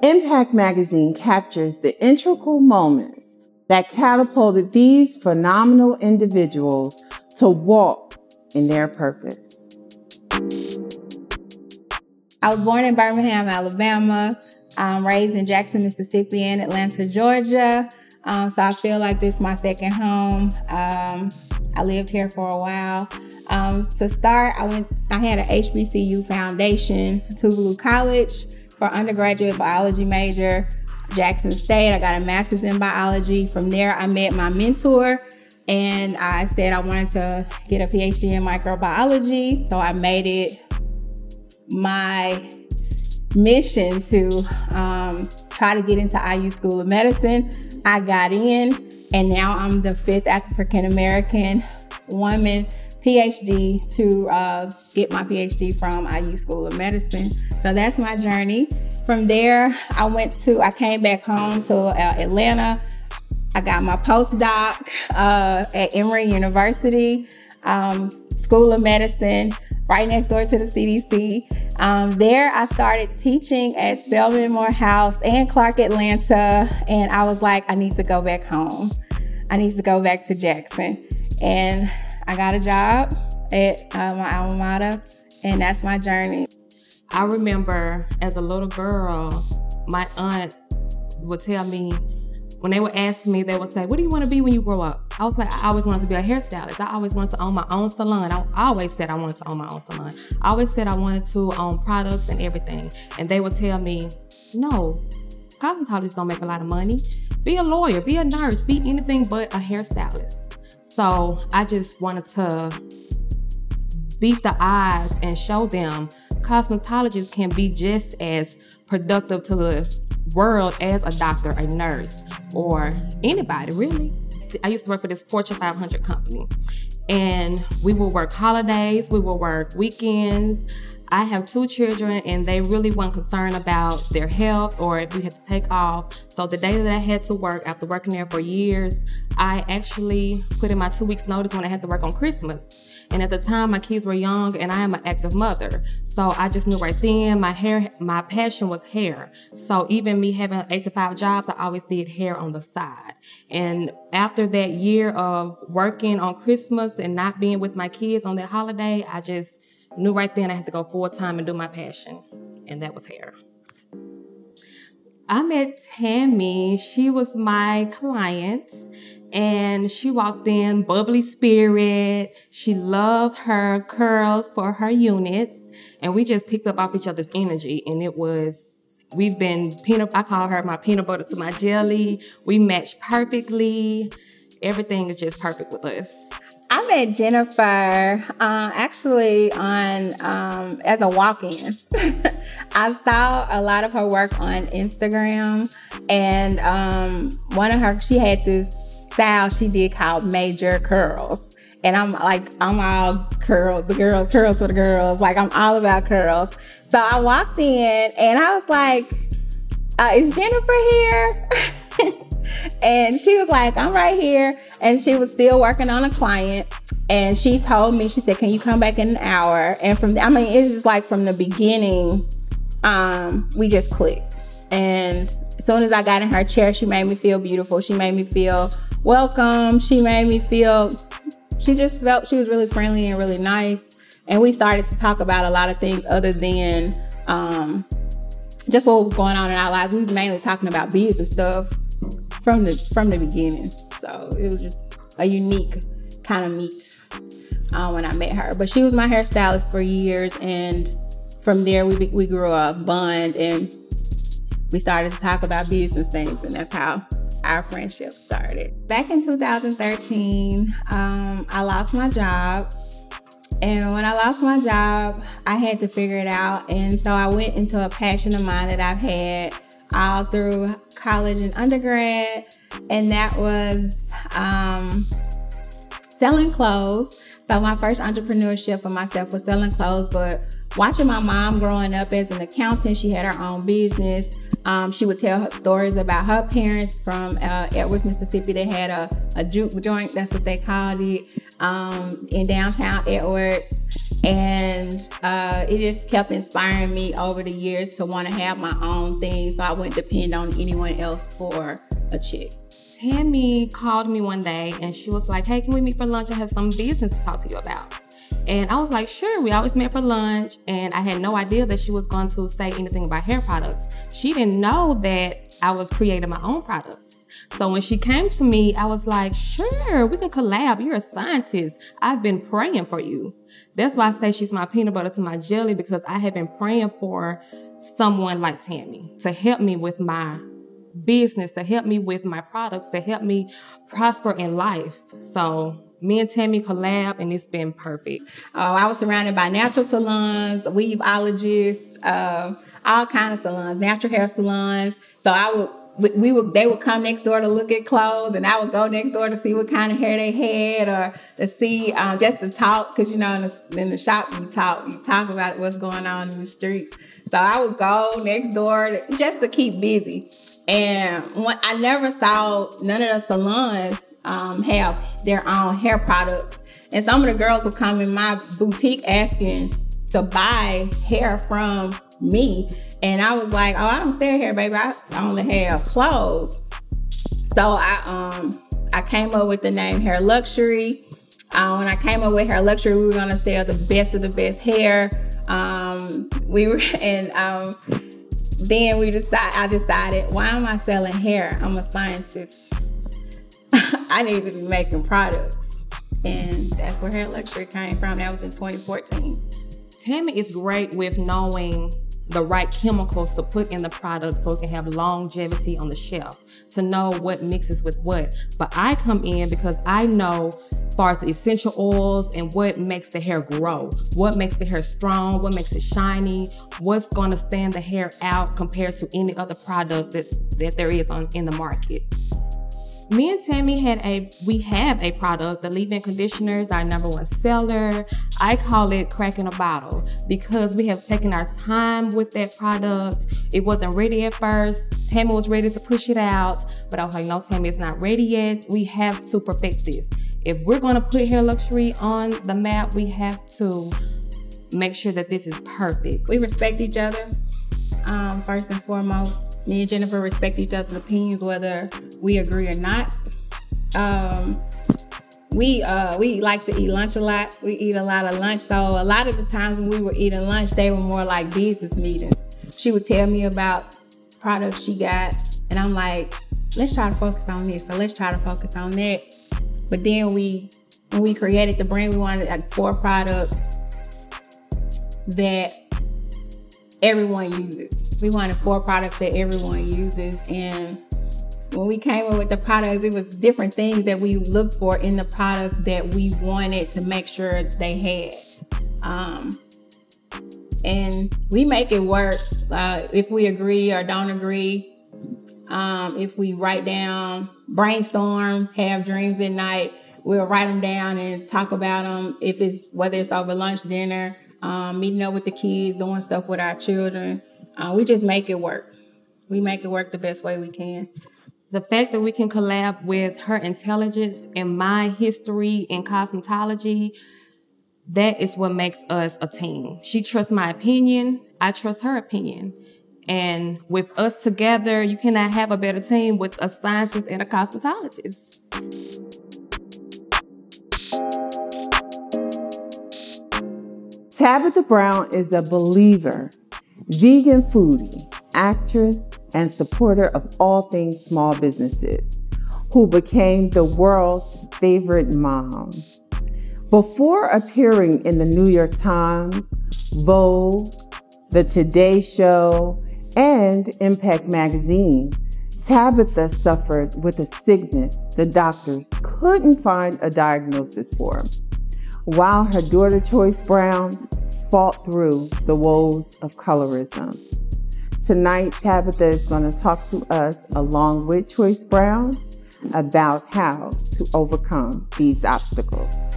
Impact Magazine captures the integral moments that catapulted these phenomenal individuals to walk in their purpose. I was born in Birmingham, Alabama. I'm raised in Jackson, Mississippi, and Atlanta, Georgia. So I feel like this is my second home. I lived here for a while. To start, I had an HBCU foundation, Tougaloo College, for undergraduate biology major, Jackson State. I got a master's in biology. From there, I met my mentor, and I said I wanted to get a PhD in microbiology. So I made it my mission to try to get into IU School of Medicine. I got in, and now I'm the 5th African-American woman PhD to get my PhD from IU School of Medicine. So that's my journey. From there, I came back home to Atlanta. I got my postdoc at Emory University, School of Medicine, right next door to the CDC. There, I started teaching at Spelman Morehouse and Clark Atlanta, and I was like, I need to go back home. I need to go back to Jackson. And I got a job at my alma mater, and that's my journey. I remember as a little girl, my aunt would tell me, when they would ask me, they would say, what do you want to be when you grow up? I was like, I always wanted to be a hairstylist. I always wanted to own my own salon. I always said I wanted to own my own salon. I always said I wanted to own products and everything. And they would tell me, no, cosmetologists don't make a lot of money. Be a lawyer, be a nurse, be anything but a hairstylist. So I just wanted to beat the odds and show them cosmetologists can be just as productive to the world as a doctor, a nurse, or anybody really. I used to work for this Fortune 500 company, and we will work holidays, we will work weekends. I have 2 children, and they really weren't concerned about their health or if we had to take off. So the day that I had to work, after working there for years, I actually put in my 2 weeks notice when I had to work on Christmas. And at the time, my kids were young, and I am an active mother. So I just knew right then my passion was hair. So even me having 8 to 5 jobs, I always did hair on the side. And after that year of working on Christmas and not being with my kids on that holiday, I just knew right then I had to go full time and do my passion, and that was hair. I met Tammi. She was my client, and she walked in, bubbly spirit. She loved her curls for her units, and we just picked up off each other's energy, and we've been I call her my peanut butter to my jelly. We match perfectly. Everything is just perfect with us. I met Jennifer actually on as a walk-in. I saw a lot of her work on Instagram, and she had this style she did called major curls. And I'm all curls for the girls. Like, I'm all about curls. So I walked in, and I was like, is Jennifer here? And she was like, I'm right here. And she was still working on a client. And she told me, she said, can you come back in an hour? And it's just like from the beginning, we just clicked. And as soon as I got in her chair, she made me feel beautiful. She made me feel welcome. She just felt she was really friendly and really nice. And we started to talk about a lot of things other than just what was going on in our lives. We was mainly talking about business stuff from the beginning. So it was just a unique kind of meet when I met her. But she was my hairstylist for years, and from there we grew a bond, and we started to talk about business things, and that's how our friendship started. Back in 2013, I lost my job. And when I lost my job, I had to figure it out. And so I went into a passion of mine that I've had all through college and undergrad. And that was selling clothes. So my first entrepreneurship for myself was selling clothes, but watching my mom growing up as an accountant, she had her own business. She would tell her stories about her parents from Edwards, Mississippi. They had a juke joint, that's what they called it, in downtown Edwards. And it just kept inspiring me over the years to want to have my own thing, so I wouldn't depend on anyone else for a check. Tammi called me one day and she was like, hey, can we meet for lunch? I have some business to talk to you about. And I was like, sure. We always met for lunch, and I had no idea that she was going to say anything about hair products. She didn't know that I was creating my own products. So when she came to me, I was like, sure, we can collab. You're a scientist. I've been praying for you. That's why I say she's my peanut butter to my jelly, because I have been praying for someone like Tammi to help me with my business, to help me with my products, to help me prosper in life. So me and Tammi collab, and it's been perfect. I was surrounded by natural salons, weaveologists, all kinds of salons, natural hair salons. So they would come next door to look at clothes, and I would go next door to see what kind of hair they had, or to see, just to talk, because, you know, in the shop, you talk about what's going on in the streets. So I would go next door just to keep busy. And I never saw none of the salons have their own hair products. And some of the girls would come in my boutique asking to buy hair from me. And I was like, oh, I don't sell hair, baby. I only have clothes. So I came up with the name Hair Luxury. When I came up with Hair Luxury, we were gonna sell the best of the best hair. Then I decided, why am I selling hair? I'm a scientist. I need to be making products. And that's where Hair Luxury came from. That was in 2014. Tammi is great with knowing the right chemicals to put in the product so it can have longevity on the shelf, to know what mixes with what. But I come in because I know as far as the essential oils and what makes the hair grow, what makes the hair strong, what makes it shiny, what's gonna stand the hair out compared to any other product that there is in the market. Me and Tammi have a product, the leave-in conditioner is our #1 seller. I call it cracking a bottle because we have taken our time with that product. It wasn't ready at first. Tammi was ready to push it out, but I was like, no, Tammi, it's not ready yet. We have to perfect this. If we're gonna put Hair Luxury on the map, we have to make sure that this is perfect. We respect each other, first and foremost. Me and Jennifer respect each other's opinions, whether we agree or not. We like to eat lunch a lot. We eat a lot of lunch. So a lot of the times when we were eating lunch, they were more like business meetings. She would tell me about products she got, and I'm like, let's try to focus on this, or let's try to focus on that. But then when we created the brand, we wanted like 4 products that everyone uses. We wanted 4 products that everyone uses. And when we came up with the products, it was different things that we looked for in the products that we wanted to make sure they had. And we make it work if we agree or don't agree. If we write down, brainstorm, have dreams at night, we'll write them down and talk about them. Whether it's over lunch, dinner, meeting up with the kids, doing stuff with our children. We just make it work. We make it work the best way we can. The fact that we can collab with her intelligence and my history in cosmetology, that is what makes us a team. She trusts my opinion. I trust her opinion. And with us together, you cannot have a better team with a scientist and a cosmetologist. Tabitha Brown is a believer, vegan foodie, actress, and supporter of all things small businesses, who became the world's favorite mom. Before appearing in the New York Times, Vogue, The Today Show, and Impact Magazine, Tabitha suffered with a sickness the doctors couldn't find a diagnosis for, while her daughter Choyce Brown fought through the woes of colorism. Tonight, Tabitha is going to talk to us, along with Choyce Brown, about how to overcome these obstacles.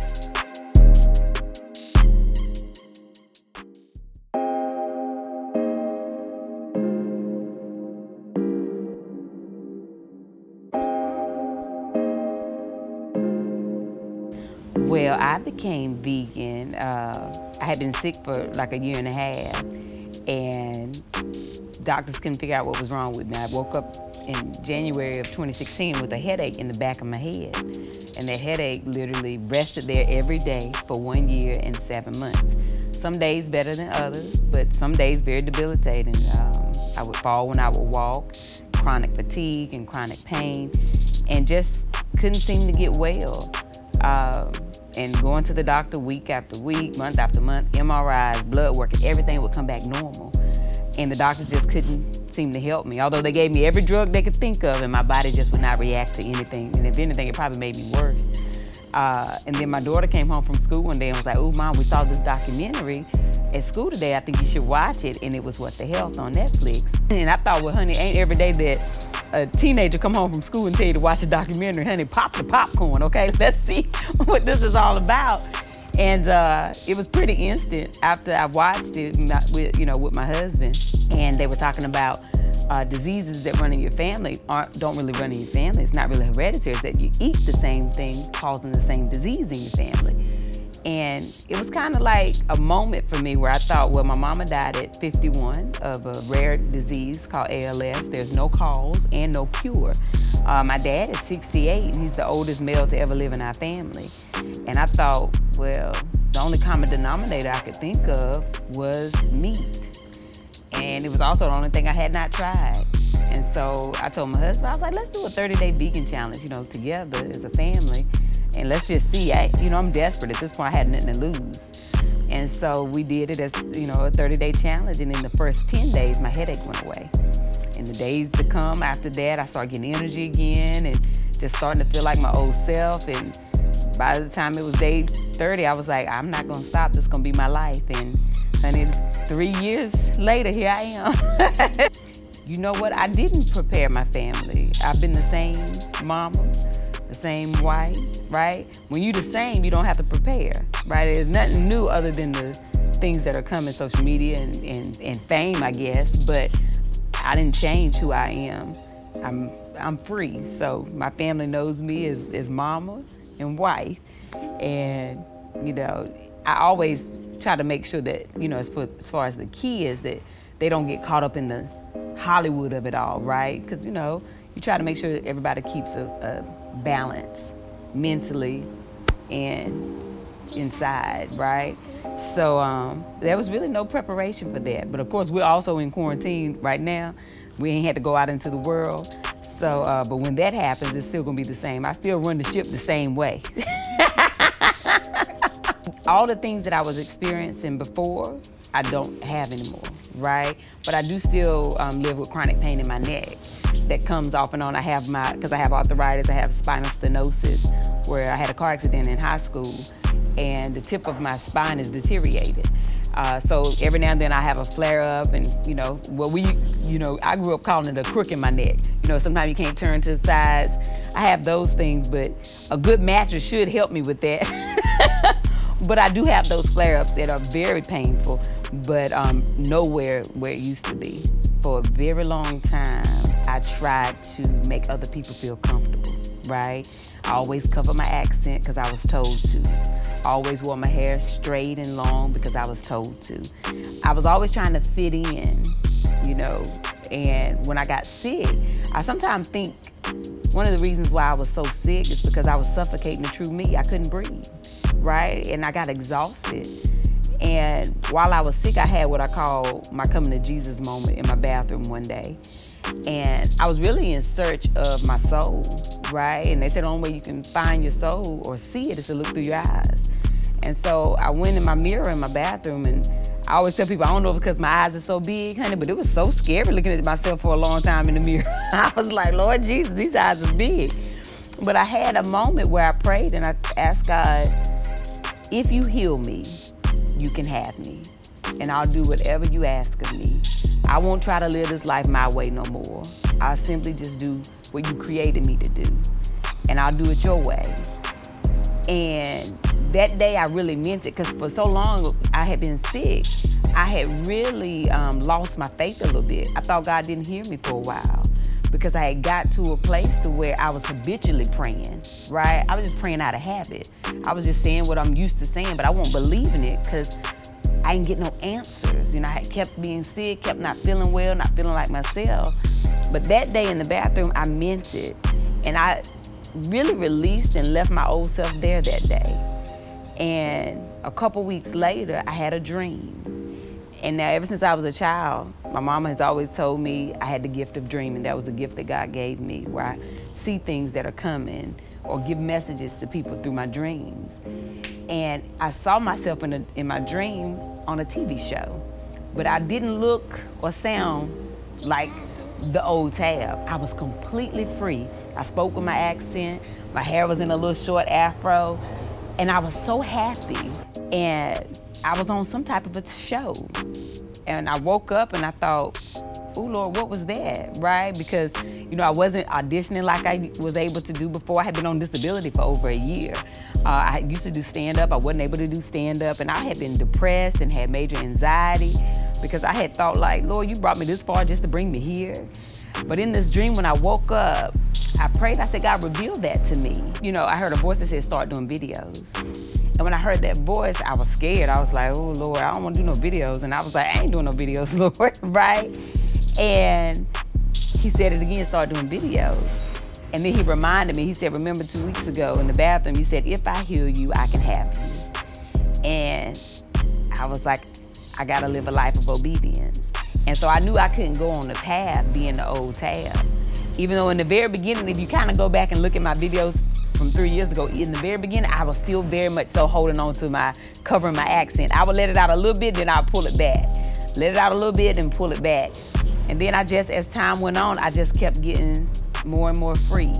Well, Well, I became vegan. I had been sick for like a year and a half, and doctors couldn't figure out what was wrong with me. I woke up in January of 2016 with a headache in the back of my head, and that headache literally rested there every day for 1 year and 7 months. Some days better than others, but some days very debilitating. I would fall when I would walk, chronic fatigue and chronic pain, and just couldn't seem to get well. And going to the doctor week after week, month after month, MRIs, blood work, everything would come back normal. And the doctors just couldn't seem to help me. Although they gave me every drug they could think of, and my body just would not react to anything. And if anything, it probably made me worse. And then my daughter came home from school one day and was like, "Oh, Mom, we saw this documentary at school today. I think you should watch it." And it was What the Health on Netflix. And I thought, well, honey, ain't every day that a teenager come home from school and tell you to watch a documentary. Honey, pop the popcorn, okay? Let's see what this is all about. And it was pretty instant after I watched it with my husband. And they were talking about diseases that run in your family don't really run in your family. It's not really hereditary. It's that you eat the same thing causing the same disease in your family. And it was kind of like a moment for me where I thought, well, my mama died at 51 of a rare disease called ALS. There's no cause and no cure. My dad is 68. He's the oldest male to ever live in our family. And I thought, well, the only common denominator I could think of was meat. And it was also the only thing I had not tried. And so I told my husband, I was like, let's do a 30-day vegan challenge, together as a family. And let's just see, I'm desperate. At this point, I had nothing to lose. And so we did it as, a 30-day challenge. And in the first 10 days, my headache went away. And the days to come after that, I started getting energy again and just starting to feel like my old self. And by the time it was day 30, I was like, I'm not gonna stop. This is gonna be my life. And honey, 3 years later, here I am. You know what? I didn't prepare my family. I've been the same mama, the same wife, right? When you're the same, you don't have to prepare, right? There's nothing new other than the things that are coming, social media and fame, I guess, but I didn't change who I am. I'm free, so my family knows me as mama and wife, and I always try to make sure that as far as the kids, that they don't get caught up in the Hollywood of it all, right? Because you try to make sure that everybody keeps a balance mentally and inside, right? So there was really no preparation for that. But of course, we're also in quarantine right now. We ain't had to go out into the world. So, but when that happens, it's still gonna be the same. I still run the ship the same way. All the things that I was experiencing before, I don't have anymore, right? But I do still live with chronic pain in my neck that comes off and on. Because I have arthritis, I have spinal stenosis, where I had a car accident in high school, and the tip of my spine is deteriorated. So every now and then I have a flare up, and I grew up calling it a crook in my neck. Sometimes you can't turn to the sides. I have those things, but a good mattress should help me with that. But I do have those flare-ups that are very painful, but nowhere where it used to be. For a very long time, I tried to make other people feel comfortable, right? I always covered my accent because I was told to. I always wore my hair straight and long because I was told to. I was always trying to fit in, and when I got sick, I sometimes think one of the reasons why I was so sick is because I was suffocating the true me. I couldn't breathe, right? And I got exhausted. And while I was sick, I had what I call my coming to Jesus moment in my bathroom one day. And I was really in search of my soul, right? And they said the only way you can find your soul or see it is to look through your eyes. And so I went in my mirror in my bathroom, and I always tell people, I don't know if because my eyes are so big, honey, but it was so scary looking at myself for a long time in the mirror. I was like, Lord Jesus, these eyes are big. But I had a moment where I prayed and I asked God, if you heal me, you can have me. And I'll do whatever you ask of me. I won't try to live this life my way no more. I'll simply just do what you created me to do. And I'll do it your way. And that day I really meant it, because for so long I had been sick. I had really lost my faith a little bit. I thought God didn't hear me for a while. because I had got to a place to where I was habitually praying, right? I was just praying out of habit. I was just saying what I'm used to saying, but I won't believe in it because I didn't get no answers. You know, I had kept being sick, kept not feeling well, not feeling like myself. But that day in the bathroom, I meant it. And I really released and left my old self there that day. And a couple weeks later, I had a dream. And now, ever since I was a child, my mama has always told me I had the gift of dreaming. That was a gift that God gave me, where I see things that are coming or give messages to people through my dreams. And I saw myself in my dream on a TV show, but I didn't look or sound like the old Tab. I was completely free. I spoke with my accent. My hair was in a little short afro, and I was so happy. And I was on some type of a show. And I woke up and I thought, oh Lord, what was that, right? Because, you know, I wasn't auditioning like I was able to do before. I had been on disability for over a year. I used to do stand-up. I wasn't able to do stand-up, and I had been depressed and had major anxiety because I had thought like, Lord, you brought me this far just to bring me here. But in this dream, when I woke up, I prayed, I said, God, reveal that to me. You know, I heard a voice that said, start doing videos. And when I heard that voice, I was scared. I was like, oh Lord, I don't want to do no videos. And I was like, I ain't doing no videos, Lord, right? And he said it again, start doing videos. And then he reminded me, he said, remember 2 weeks ago in the bathroom, you said, if I heal you, I can have you. And I was like, I gotta live a life of obedience. And so I knew I couldn't go on the path being the old Tab. Even though in the very beginning, if you kind of go back and look at my videos from 3 years ago, in the very beginning, I was still very much so holding on to covering my accent. I would let it out a little bit, then I'd pull it back. Let it out a little bit, then pull it back. And then as time went on, I just kept getting more and more free.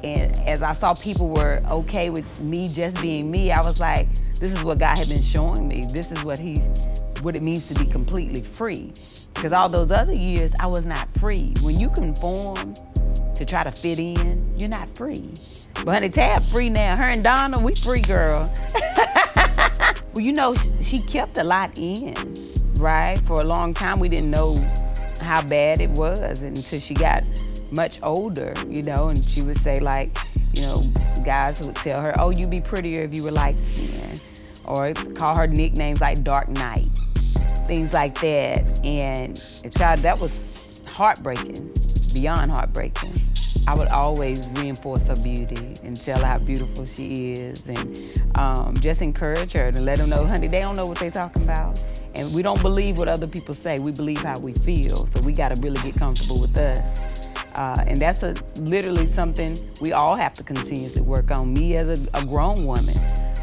And as I saw people were okay with me just being me, I was like, this is what God had been showing me. This is what it means to be completely free. Because all those other years, I was not free. When you conform to try to fit in, you're not free. But honey, Tab free now. Her and Donna, we free, girl. Well, you know, she kept a lot in, right? For a long time, we didn't know how bad it was until she got much older, you know, and she would say like, you know, guys would tell her, oh, you'd be prettier if you were light skinned, or call her nicknames like Dark Knight, things like that. And child, that was heartbreaking, beyond heartbreaking. I would always reinforce her beauty and tell her how beautiful she is, and just encourage her to let them know, honey, they don't know what they're talking about. And we don't believe what other people say, we believe how we feel. So we gotta really get comfortable with us. And that's literally something we all have to continuously work on. Me as a grown woman,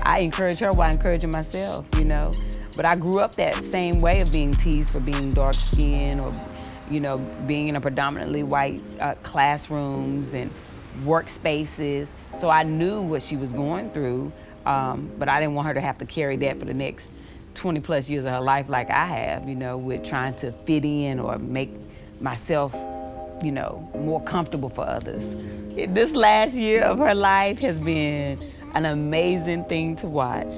I encourage her while encouraging myself, you know. But I grew up that same way of being teased for being dark skinned, or, you know, being in a predominantly white classrooms and workspaces. So I knew what she was going through, but I didn't want her to have to carry that for the next 20 plus years of her life like I have, you know, with trying to fit in or make myself, you know, more comfortable for others. This last year of her life has been an amazing thing to watch.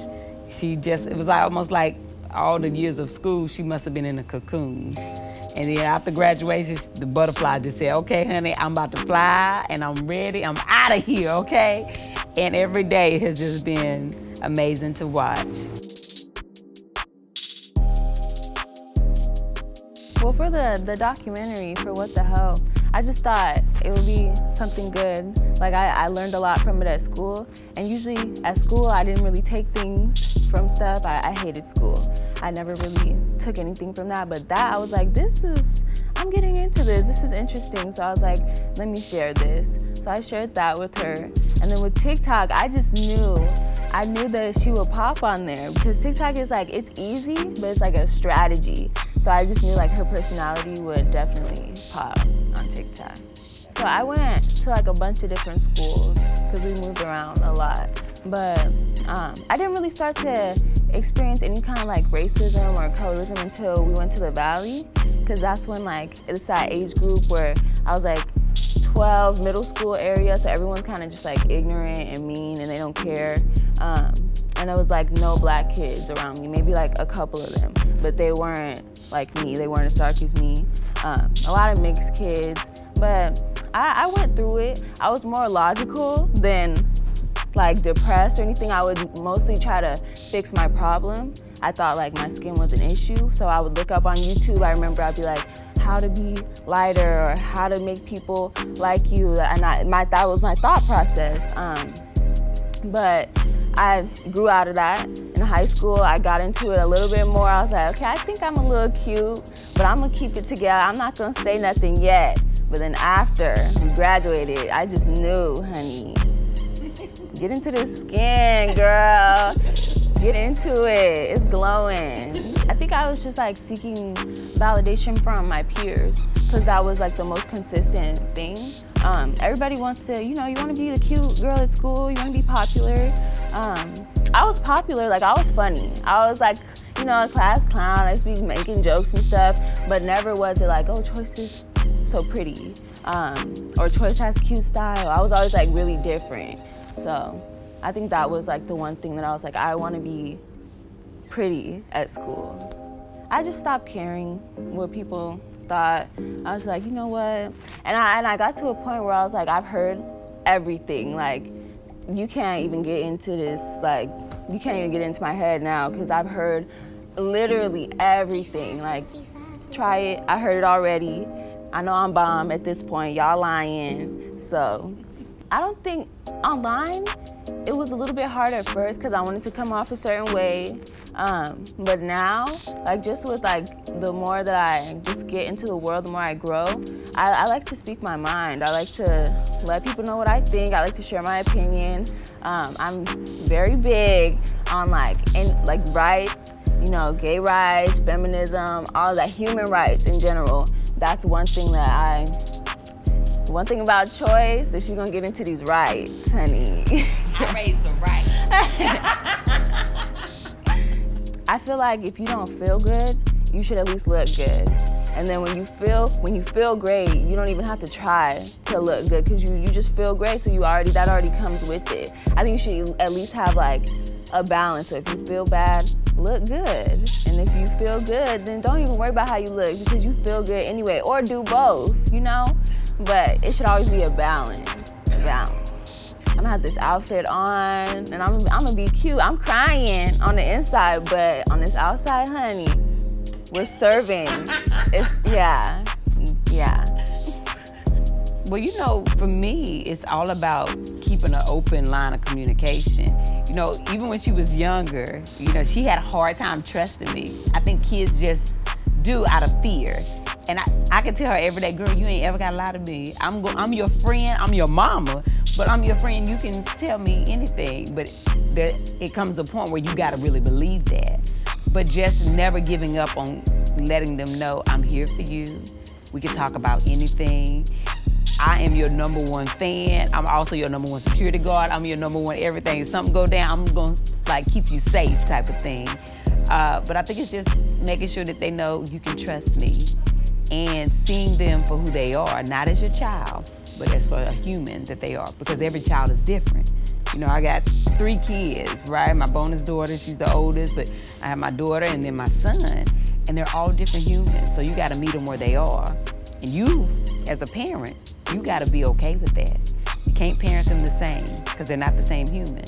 It was almost like all the years of school, she must have been in a cocoon. And then after graduation, the butterfly just said, okay, honey, I'm about to fly and I'm ready, I'm out of here, okay? And every day has just been amazing to watch. Well, for the documentary, for What the Hell, I just thought it would be something good. Like I learned a lot from it at school, and usually at school I didn't really take things from stuff. I hated school. I never really took anything from that, but that I was like, I'm getting into this. This is interesting. So I was like, let me share this. So I shared that with her. And then with TikTok, I knew that she would pop on there, because TikTok is like, it's easy, but it's like a strategy. So I just knew like her personality would definitely pop on TikTok. So I went to like a bunch of different schools because we moved around a lot. But I didn't really start to experience any kind of like racism or colorism until we went to the Valley, because that's when like it's that age group where I was like 12, middle school area, so everyone's kind of just like ignorant and mean and they don't care. And there was like no black kids around me, maybe like a couple of them, but they weren't like me, they weren't as dark as me. A lot of mixed kids, But I went through it. I was more logical than like depressed or anything. I would mostly try to fix my problem. I thought like my skin was an issue, so I would look up on YouTube. I remember I'd be like, how to be lighter or how to make people like you, and that was my thought process. But I grew out of that. In high school, I got into it a little bit more. I was like, okay, I think I'm a little cute, but I'm gonna keep it together. I'm not gonna say nothing yet. But then after we graduated, I just knew, honey, get into this skin, girl. Get into it, it's glowing. I think I was just like seeking validation from my peers because that was like the most consistent thing. Everybody wants to, you know, you want to be the cute girl at school, you want to be popular. I was popular, like I was funny. I was like, you know, a class clown, I used to be making jokes and stuff, but never was it like, oh, Choyce is so pretty, or Choyce has cute style. I was always like really different, so. I think that was like the one thing that I was like, I want to be pretty at school. I just stopped caring what people thought. I was like, you know what? And I got to a point where I was like, I've heard everything. Like, you can't even get into this, like, you can't even get into my head now because I've heard literally everything. Like, try it, I heard it already. I know I'm bomb at this point, y'all lying. So, I don't think online, it was a little bit hard at first because I wanted to come off a certain way. But now, like just with like the more that I just get into the world, the more I grow, I like to speak my mind. I like to let people know what I think. I like to share my opinion. I'm very big on like rights, you know, gay rights, feminism, all that, human rights in general. That's one thing that one thing about Choyce is she's gonna get into these rights, honey. I raised the right. I feel like if you don't feel good, you should at least look good. And then when you feel great, you don't even have to try to look good because you just feel great, so that already comes with it. I think you should at least have like a balance. So if you feel bad, look good. And if you feel good, then don't even worry about how you look because you feel good anyway, or do both, you know? But it should always be a balance. I'm gonna have this outfit on, and I'm gonna be cute. I'm crying on the inside, but on this outside, honey, we're serving. Yeah. Well, you know, for me, it's all about keeping an open line of communication. You know, even when she was younger, you know, she had a hard time trusting me. I think kids just do out of fear. And I can tell her every day, girl, you ain't ever gotta lie to me. I'm your friend, I'm your mama, but I'm your friend, you can tell me anything. But it comes to a point where you gotta really believe that. But just never giving up on letting them know I'm here for you. We can talk about anything. I am your #1 fan. I'm also your #1 security guard. I'm your #1 everything. If something go down, I'm gonna like keep you safe type of thing. But I think it's just making sure that they know you can trust me and seeing them for who they are, not as your child, but as for a human that they are, because every child is different. You know, I got 3 kids, right? My bonus daughter, she's the oldest, but I have my daughter and then my son, and they're all different humans, so you gotta meet them where they are. And you, as a parent, you gotta be okay with that. You can't parent them the same, because they're not the same human.